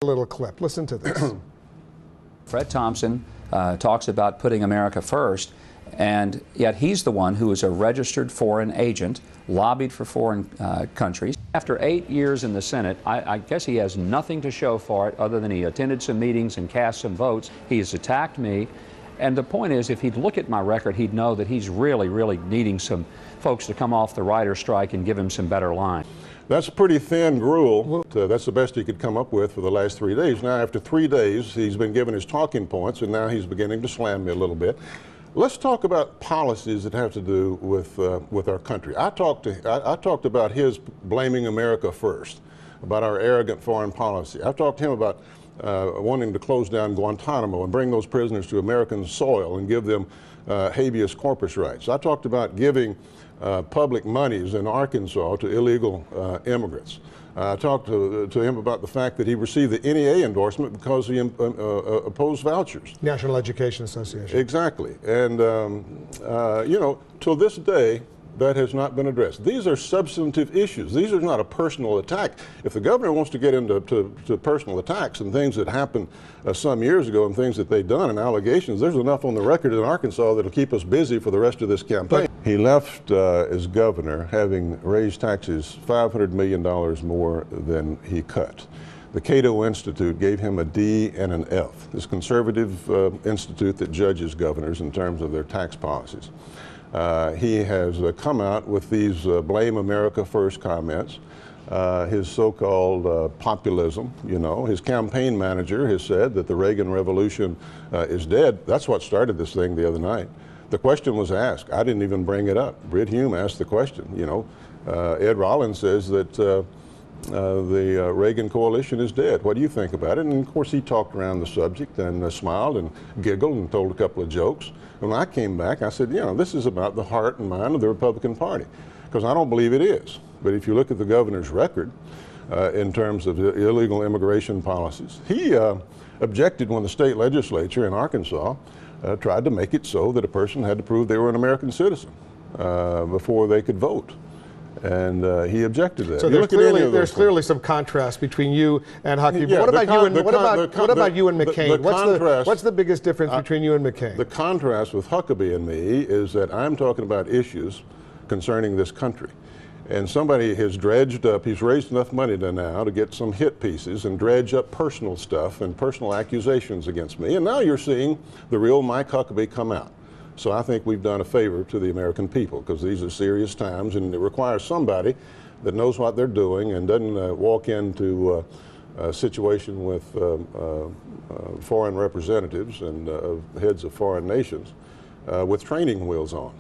A little clip. Listen to this. Fred Thompson talks about putting America first, and yet he's the one who is a registered foreign agent, lobbied for foreign countries. After 8 years in the Senate, I guess he has nothing to show for it other than he attended some meetings and cast some votes. He has attacked me. And the point is, if he'd look at my record, he'd know that he's really needing some folks to come off the writer's strike and give him some better line. That's a pretty thin gruel. That's the best he could come up with for the last 3 days. Now, after 3 days, he's been given his talking points, and now he's beginning to slam me a little bit. Let's talk about policies that have to do with our country. I talked about his blaming America first, about our arrogant foreign policy. I've talked to him about wanting to close down Guantanamo and bring those prisoners to American soil and give them habeas corpus rights. I talked about giving public monies in Arkansas to illegal immigrants. I talked to him about the fact that he received the NEA endorsement because he opposed vouchers. National Education Association. Exactly. And, you know, till this day, that has not been addressed. These are substantive issues. These are not a personal attack. If the governor wants to get into personal attacks and things that happened some years ago and things that they've done and allegations, there's enough on the record in Arkansas that'll keep us busy for the rest of this campaign. He left as governor having raised taxes $500 million more than he cut. The Cato Institute gave him a D and an F, this conservative institute that judges governors in terms of their tax policies. He has come out with these blame America first comments, his so-called populism, you know. His campaign manager has said that the Reagan Revolution is dead. That's what started this thing the other night. The question was asked. I didn't even bring it up. Britt Hume asked the question, you know. Ed Rollins says that the Reagan coalition is dead. What do you think about it? And of course he talked around the subject and smiled and giggled and told a couple of jokes. When I came back, I said, you know, this is about the heart and mind of the Republican Party, because I don't believe it is. But if you look at the governor's record in terms of illegal immigration policies, he objected when the state legislature in Arkansas tried to make it so that a person had to prove they were an American citizen before they could vote. And he objected to that. So there's clearly some contrast between you and Huckabee. Yeah, what about you and McCain? What's the biggest difference between you and McCain? The contrast with Huckabee and me is that I'm talking about issues concerning this country. And somebody has dredged up, he's raised enough money now to get some hit pieces and dredge up personal stuff and personal accusations against me. And now you're seeing the real Mike Huckabee come out. So I think we've done a favor to the American people, because these are serious times, and it requires somebody that knows what they're doing and doesn't walk into a situation with foreign representatives and heads of foreign nations with training wheels on.